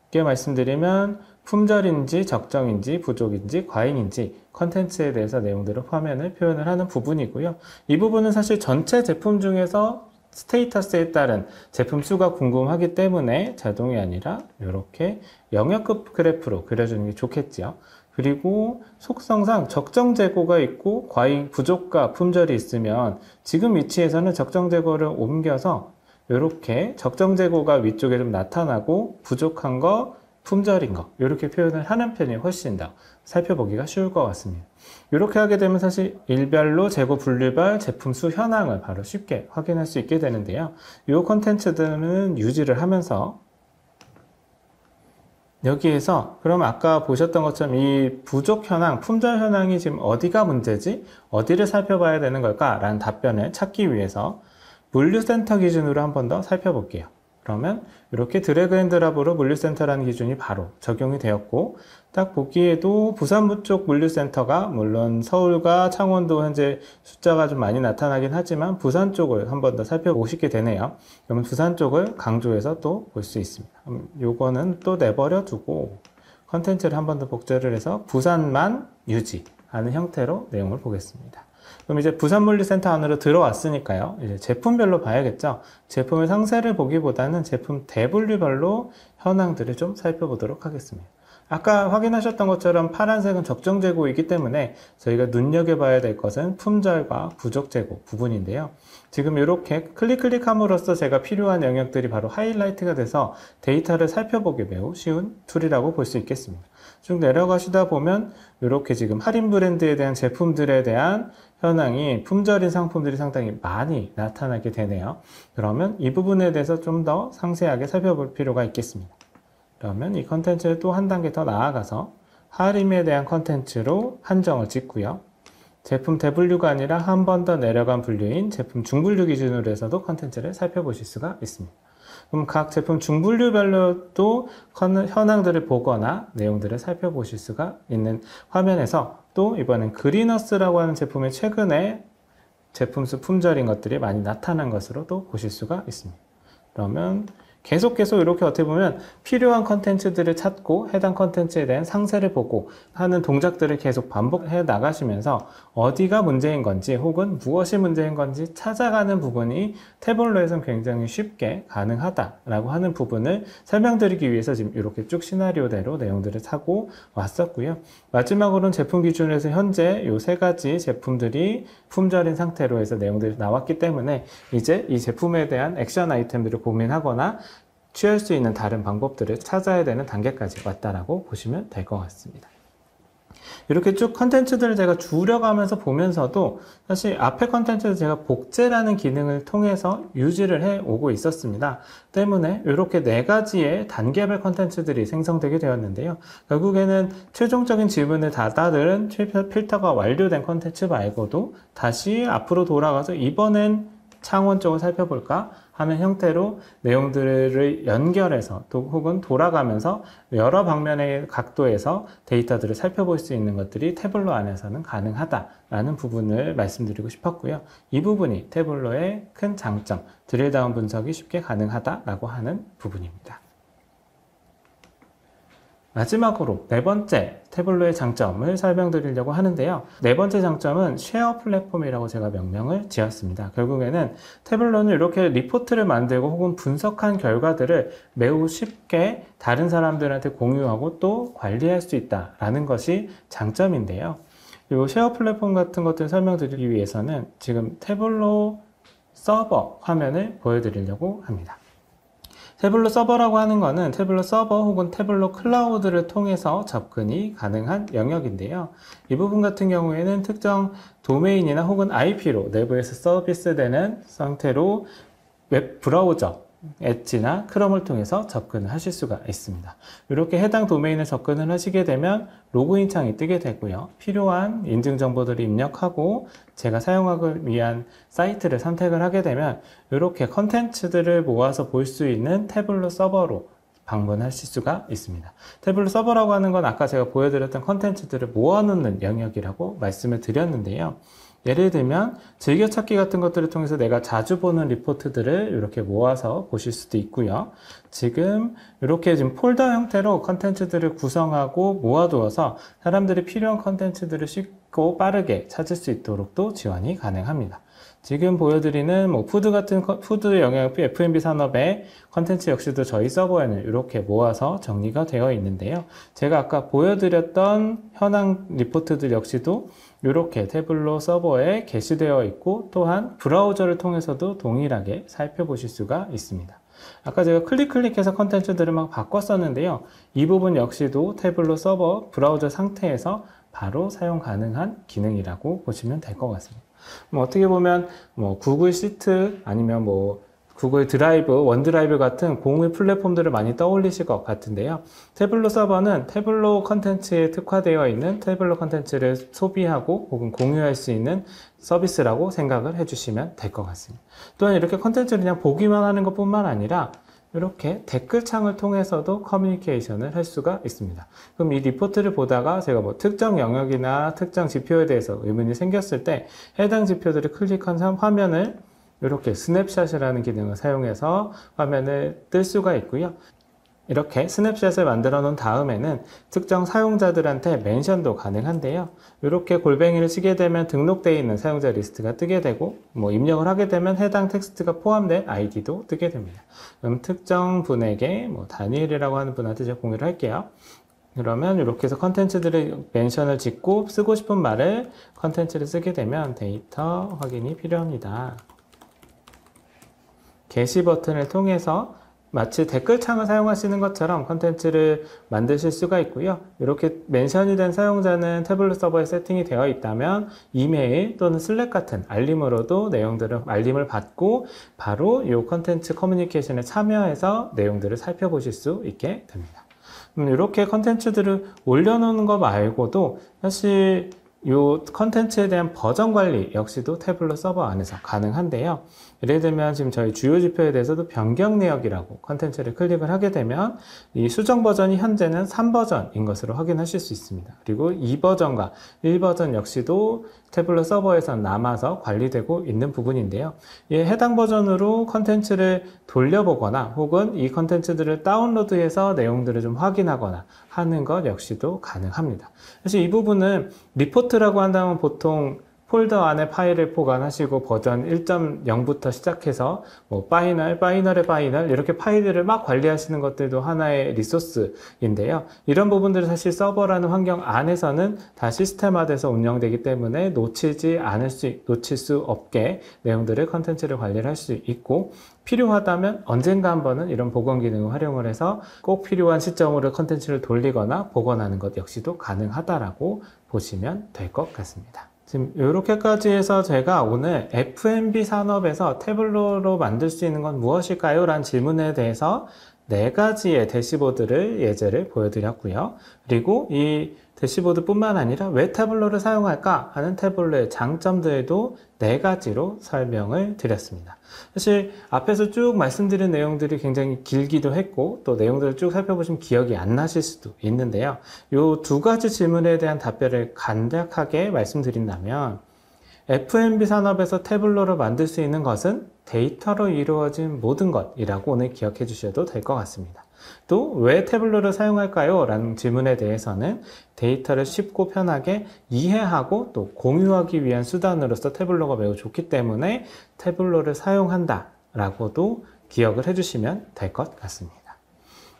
쉽게 말씀드리면 품절인지 적정인지 부족인지 과잉인지 컨텐츠에 대해서 내용들을 화면을 표현을 하는 부분이고요. 이 부분은 사실 전체 제품 중에서 스테이터스에 따른 제품 수가 궁금하기 때문에 자동이 아니라 이렇게 영역급 그래프로 그려주는 게 좋겠죠. 그리고 속성상 적정 재고가 있고 과잉, 부족과 품절이 있으면 지금 위치에서는 적정 재고를 옮겨서 이렇게 적정 재고가 위쪽에 좀 나타나고 부족한 거, 품절인 거 이렇게 표현을 하는 편이 훨씬 더 살펴보기가 쉬울 것 같습니다. 이렇게 하게 되면 사실 일별로 재고 분류별 제품 수 현황을 바로 쉽게 확인할 수 있게 되는데요. 이 콘텐츠들은 유지를 하면서 여기에서 그럼 아까 보셨던 것처럼 이 부족 현황, 품절 현황이 지금 어디가 문제지? 어디를 살펴봐야 되는 걸까? 라는 답변을 찾기 위해서 물류센터 기준으로 한 번 더 살펴볼게요. 그러면 이렇게 드래그 앤 드랍으로 물류센터라는 기준이 바로 적용이 되었고 딱 보기에도 부산부 쪽 물류센터가 물론 서울과 창원도 현재 숫자가 좀 많이 나타나긴 하지만 부산 쪽을 한 번 더 살펴보시게 되네요. 그러면 부산 쪽을 강조해서 또 볼 수 있습니다. 요거는 또 내버려 두고 컨텐츠를 한 번 더 복제를 해서 부산만 유지하는 형태로 내용을 보겠습니다. 그럼 이제 부산물류센터 안으로 들어왔으니까요. 이제 제품별로 봐야겠죠. 제품의 상세를 보기보다는 제품 대분류별로 현황들을 좀 살펴보도록 하겠습니다. 아까 확인하셨던 것처럼 파란색은 적정 재고이기 때문에 저희가 눈여겨봐야 될 것은 품절과 부족 재고 부분인데요. 지금 이렇게 클릭함으로써 제가 필요한 영역들이 바로 하이라이트가 돼서 데이터를 살펴보기 매우 쉬운 툴이라고 볼 수 있겠습니다. 쭉 내려가시다 보면 이렇게 지금 할인 브랜드에 대한 제품들에 대한 현황이 품절인 상품들이 상당히 많이 나타나게 되네요. 그러면 이 부분에 대해서 좀 더 상세하게 살펴볼 필요가 있겠습니다. 그러면 이 컨텐츠를 또 한 단계 더 나아가서 할인에 대한 컨텐츠로 한정을 짓고요. 제품 대분류가 아니라 한 번 더 내려간 분류인 제품 중분류 기준으로 해서도 컨텐츠를 살펴보실 수가 있습니다. 그럼 각 제품 중분류별로도 현황들을 보거나 내용들을 살펴보실 수가 있는 화면에서 또 이번엔 그리너스라고 하는 제품이 최근에 제품 수 품절인 것들이 많이 나타난 것으로도 보실 수가 있습니다. 그러면 계속 이렇게 어떻게 보면 필요한 컨텐츠들을 찾고 해당 컨텐츠에 대한 상세를 보고 하는 동작들을 계속 반복해 나가시면서 어디가 문제인 건지 혹은 무엇이 문제인 건지 찾아가는 부분이 태블로에서는 굉장히 쉽게 가능하다라고 하는 부분을 설명드리기 위해서 지금 이렇게 쭉 시나리오대로 내용들을 타고 왔었고요. 마지막으로는 제품 기준에서 현재 이 세 가지 제품들이 품절인 상태로 해서 내용들이 나왔기 때문에 이제 이 제품에 대한 액션 아이템들을 고민하거나 취할 수 있는 다른 방법들을 찾아야 되는 단계까지 왔다라고 보시면 될 것 같습니다. 이렇게 쭉 컨텐츠들을 제가 줄여가면서 보면서도 사실 앞에 컨텐츠를 제가 복제라는 기능을 통해서 유지를 해 오고 있었습니다. 때문에 이렇게 네 가지의 단계별 컨텐츠들이 생성되게 되었는데요. 결국에는 최종적인 질문을 다다른 필터가 완료된 컨텐츠 말고도 다시 앞으로 돌아가서 이번엔 창원적으로 살펴볼까 하는 형태로 내용들을 연결해서 또 혹은 돌아가면서 여러 방면의 각도에서 데이터들을 살펴볼 수 있는 것들이 태블로 안에서는 가능하다라는 부분을 말씀드리고 싶었고요. 이 부분이 태블로의 큰 장점, 드릴다운 분석이 쉽게 가능하다라고 하는 부분입니다. 마지막으로 네 번째 태블로의 장점을 설명드리려고 하는데요. 네 번째 장점은 쉐어 플랫폼이라고 제가 명명을 지었습니다. 결국에는 태블로는 이렇게 리포트를 만들고 혹은 분석한 결과들을 매우 쉽게 다른 사람들한테 공유하고 또 관리할 수 있다라는 것이 장점인데요. 이 쉐어 플랫폼 같은 것들을 설명드리기 위해서는 지금 태블로 서버 화면을 보여드리려고 합니다. 태블로 서버라고 하는 것은 태블로 서버 혹은 태블로 클라우드를 통해서 접근이 가능한 영역인데요. 이 부분 같은 경우에는 특정 도메인이나 혹은 IP로 내부에서 서비스되는 상태로 웹 브라우저, 엣지나 크롬을 통해서 접근을 하실 수가 있습니다. 이렇게 해당 도메인에 접근을 하시게 되면 로그인 창이 뜨게 되고요. 필요한 인증 정보들을 입력하고 제가 사용하기 위한 사이트를 선택을 하게 되면 이렇게 컨텐츠들을 모아서 볼 수 있는 태블로 서버로 방문하실 수가 있습니다. 태블로 서버라고 하는 건 아까 제가 보여드렸던 컨텐츠들을 모아놓는 영역이라고 말씀을 드렸는데요. 예를 들면 즐겨찾기 같은 것들을 통해서 내가 자주 보는 리포트들을 이렇게 모아서 보실 수도 있고요. 지금 이렇게 지금 폴더 형태로 컨텐츠들을 구성하고 모아두어서 사람들이 필요한 컨텐츠들을 쉽고 빠르게 찾을 수 있도록도 지원이 가능합니다. 지금 보여드리는 푸드 영역 F&B 산업의 컨텐츠 역시도 저희 서버에는 이렇게 모아서 정리가 되어 있는데요. 제가 아까 보여드렸던 현황 리포트들 역시도 이렇게 태블로 서버에 게시되어 있고 또한 브라우저를 통해서도 동일하게 살펴보실 수가 있습니다. 아까 제가 클릭해서 컨텐츠들을 막 바꿨었는데요. 이 부분 역시도 태블로 서버 브라우저 상태에서 바로 사용 가능한 기능이라고 보시면 될 것 같습니다. 어떻게 보면 구글 시트 아니면 구글 드라이브, 원드라이브 같은 공유 플랫폼들을 많이 떠올리실 것 같은데요. 태블로 서버는 태블로 컨텐츠에 특화되어 있는 태블로 컨텐츠를 소비하고 혹은 공유할 수 있는 서비스라고 생각을 해주시면 될 것 같습니다. 또한 이렇게 컨텐츠를 그냥 보기만 하는 것뿐만 아니라 이렇게 댓글창을 통해서도 커뮤니케이션을 할 수가 있습니다. 그럼 이 리포트를 보다가 제가 특정 영역이나 특정 지표에 대해서 의문이 생겼을 때 해당 지표들을 클릭한 화면을 이렇게 스냅샷이라는 기능을 사용해서 화면을 뜰 수가 있고요. 이렇게 스냅샷을 만들어 놓은 다음에는 특정 사용자들한테 멘션도 가능한데요. 이렇게 골뱅이를 치게 되면 등록되어 있는 사용자 리스트가 뜨게 되고 입력을 하게 되면 해당 텍스트가 포함된 아이디도 뜨게 됩니다. 그럼 특정 분에게 다니엘이라고 하는 분한테 제가 공유를 할게요. 그러면 이렇게 해서 컨텐츠들을 멘션을 짓고 쓰고 싶은 말을 컨텐츠를 쓰게 되면 데이터 확인이 필요합니다. 게시 버튼을 통해서 마치 댓글창을 사용하시는 것처럼 컨텐츠를 만드실 수가 있고요. 이렇게 멘션이 된 사용자는 태블로 서버에 세팅이 되어 있다면 이메일 또는 슬랙 같은 알림으로도 알림을 받고 바로 이 컨텐츠 커뮤니케이션에 참여해서 내용들을 살펴보실 수 있게 됩니다. 이렇게 컨텐츠들을 올려놓는 거 말고도 사실 이 컨텐츠에 대한 버전 관리 역시도 태블로 서버 안에서 가능한데요. 예를 들면 지금 저희 주요 지표에 대해서도 변경 내역이라고 컨텐츠를 클릭을 하게 되면 이 수정 버전이 현재는 3버전인 것으로 확인하실 수 있습니다. 그리고 2버전과 1버전 역시도 태블로 서버에서 남아서 관리되고 있는 부분인데요. 이 해당 버전으로 컨텐츠를 돌려보거나 혹은 이 컨텐츠들을 다운로드해서 내용들을 좀 확인하거나 하는 것 역시도 가능합니다. 사실 이 부분은 리포트라고 한다면 보통 폴더 안에 파일을 보관하시고 버전 1.0부터 시작해서 뭐 파이널의 파이널 이렇게 파일들을 막 관리하시는 것들도 하나의 리소스인데요. 이런 부분들은 사실 서버라는 환경 안에서는 다 시스템화돼서 운영되기 때문에 놓칠 수 없게 내용들을 컨텐츠를 관리를 할 수 있고, 필요하다면 언젠가 한 번은 이런 복원 기능을 활용을 해서 꼭 필요한 시점으로 컨텐츠를 돌리거나 복원하는 것 역시도 가능하다라고 보시면 될 것 같습니다. 지금 이렇게까지 해서 제가 오늘 F&B 산업에서 태블로로 만들 수 있는 건 무엇일까요? 라는 질문에 대해서 4가지의 대시보드를 예제를 보여드렸고요. 그리고 이 대시보드뿐만 아니라 왜 태블로를 사용할까 하는 태블로의 장점들도 4가지로 설명을 드렸습니다. 사실 앞에서 쭉 말씀드린 내용들이 굉장히 길기도 했고 또 내용들을 쭉 살펴보시면 기억이 안 나실 수도 있는데요. 이 2가지 질문에 대한 답변을 간략하게 말씀드린다면, F&B 산업에서 태블로를 만들 수 있는 것은 데이터로 이루어진 모든 것이라고 오늘 기억해 주셔도 될 것 같습니다. 또 왜 태블로를 사용할까요? 라는 질문에 대해서는 데이터를 쉽고 편하게 이해하고 또 공유하기 위한 수단으로서 태블로가 매우 좋기 때문에 태블로를 사용한다 라고도 기억을 해주시면 될 것 같습니다.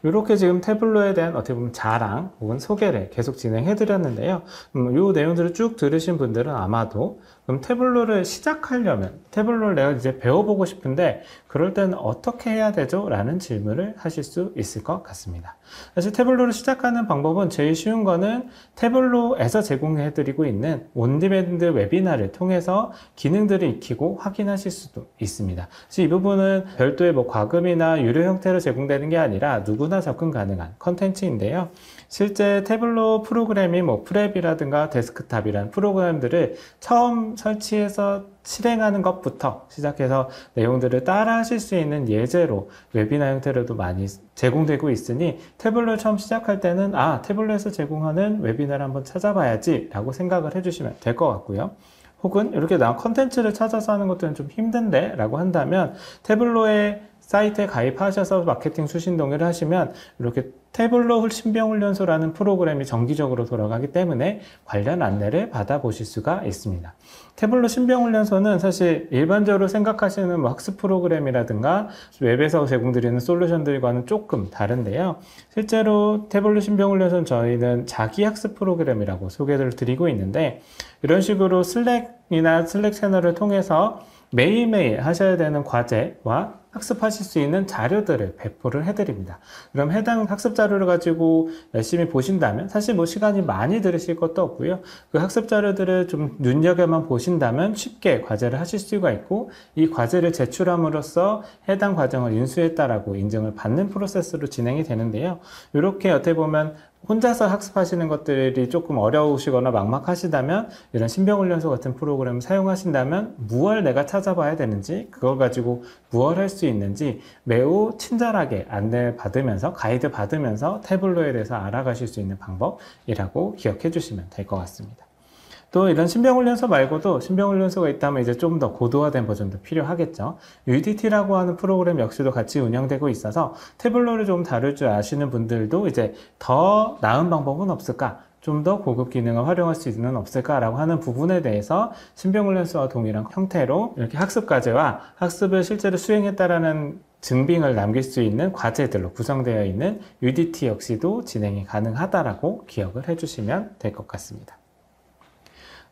이렇게 지금 태블로에 대한 어떻게 보면 자랑 혹은 소개를 계속 진행해 드렸는데요. 이 내용들을 쭉 들으신 분들은 아마도 그럼 태블로를 시작하려면 태블로를 내가 이제 배워보고 싶은데 그럴 때는 어떻게 해야 되죠? 라는 질문을 하실 수 있을 것 같습니다. 사실 태블로를 시작하는 방법은 제일 쉬운 거는 태블로에서 제공해 드리고 있는 온디맨드 웨비나를 통해서 기능들을 익히고 확인하실 수도 있습니다. 사실 이 부분은 별도의 과금이나 유료 형태로 제공되는 게 아니라 누구나 접근 가능한 컨텐츠인데요. 실제 태블로 프로그램이 프랩이라든가 데스크탑이라는 프로그램들을 처음 설치해서 실행하는 것부터 시작해서 내용들을 따라 하실 수 있는 예제로 웨비나 형태로도 많이 제공되고 있으니 태블로 처음 시작할 때는 태블로에서 제공하는 웨비나를 한번 찾아봐야지 라고 생각을 해주시면 될 것 같고요. 혹은 이렇게 나 컨텐츠를 찾아서 하는 것들은 좀 힘든데 라고 한다면 태블로의 사이트에 가입하셔서 마케팅 수신 동의를 하시면 이렇게 태블로 신병훈련소라는 프로그램이 정기적으로 돌아가기 때문에 관련 안내를 받아보실 수가 있습니다. 태블로 신병훈련소는 사실 일반적으로 생각하시는 학습 프로그램이라든가 웹에서 제공드리는 솔루션들과는 조금 다른데요. 실제로 태블로 신병훈련소는 저희는 자기학습 프로그램이라고 소개를 드리고 있는데, 이런 식으로 슬랙이나 슬랙 채널을 통해서 매일매일 하셔야 되는 과제와 학습하실 수 있는 자료들을 배포를 해드립니다. 그럼 해당 학습 자료를 가지고 열심히 보신다면 사실 시간이 많이 들으실 것도 없고요. 그 학습 자료들을 좀 눈여겨만 보신다면 쉽게 과제를 하실 수가 있고, 이 과제를 제출함으로써 해당 과정을 인수했다라고 인증을 받는 프로세스로 진행이 되는데요. 이렇게 어떻게 보면 혼자서 학습하시는 것들이 조금 어려우시거나 막막하시다면 이런 신병훈련소 같은 프로그램을 사용하신다면 무엇을 내가 찾아봐야 되는지, 그걸 가지고 무엇을 할 수 있는지 매우 친절하게 안내 받으면서 가이드 받으면서 태블로에 대해서 알아가실 수 있는 방법이라고 기억해 주시면 될 것 같습니다. 또 이런 신병훈련소 말고도 신병훈련소가 있다면 이제 좀 더 고도화된 버전도 필요하겠죠. UDT라고 하는 프로그램 역시도 같이 운영되고 있어서 태블로를 좀 다룰 줄 아시는 분들도 이제 더 나은 방법은 없을까? 좀 더 고급 기능을 활용할 수 있는 없을까라고 하는 부분에 대해서 신병훈련소와 동일한 형태로 이렇게 학습 과제와 학습을 실제로 수행했다라는 증빙을 남길 수 있는 과제들로 구성되어 있는 UDT 역시도 진행이 가능하다라고 기억을 해주시면 될 것 같습니다.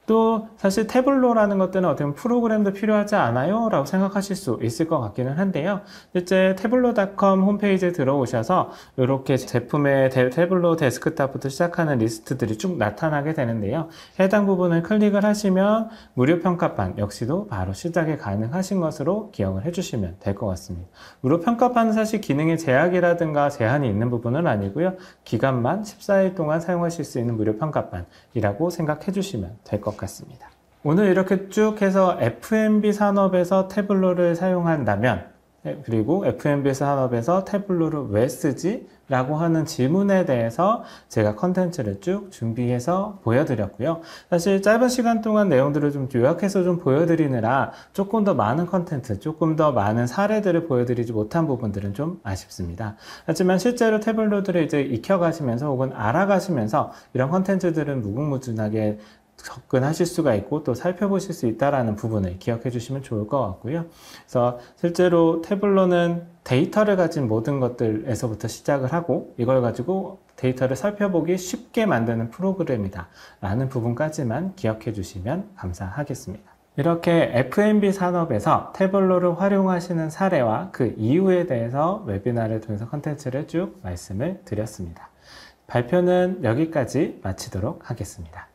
또 사실 태블로라는 것들은 어떻게 보면 프로그램도 필요하지 않아요? 라고 생각하실 수 있을 것 같기는 한데요. 실제 태블로.com 홈페이지에 들어오셔서 이렇게 제품의 태블로 데스크탑부터 시작하는 리스트들이 쭉 나타나게 되는데요. 해당 부분을 클릭을 하시면 무료 평가판 역시도 바로 시작이 가능하신 것으로 기억을 해주시면 될 것 같습니다. 무료 평가판은 사실 기능의 제약이라든가 제한이 있는 부분은 아니고요. 기간만 14일 동안 사용하실 수 있는 무료 평가판이라고 생각해 주시면 될 것 같습니다. 오늘 이렇게 쭉 해서 F&B 산업에서 태블로를 사용한다면, 그리고 F&B 산업에서 태블로를 왜 쓰지? 라고 하는 질문에 대해서 제가 컨텐츠를 쭉 준비해서 보여드렸고요. 사실 짧은 시간 동안 내용들을 좀 요약해서 좀 보여드리느라 조금 더 많은 컨텐츠, 조금 더 많은 사례들을 보여드리지 못한 부분들은 좀 아쉽습니다. 하지만 실제로 태블로들을 이제 익혀가시면서 혹은 알아가시면서 이런 컨텐츠들은 무궁무진하게 접근하실 수가 있고 또 살펴보실 수 있다는 부분을 기억해 주시면 좋을 것 같고요. 그래서 실제로 태블로는 데이터를 가진 모든 것들에서부터 시작을 하고 이걸 가지고 데이터를 살펴보기 쉽게 만드는 프로그램이다 라는 부분까지만 기억해 주시면 감사하겠습니다. 이렇게 F&B 산업에서 태블로를 활용하시는 사례와 그 이유에 대해서 웨비나를 통해서 컨텐츠를 쭉 말씀을 드렸습니다. 발표는 여기까지 마치도록 하겠습니다.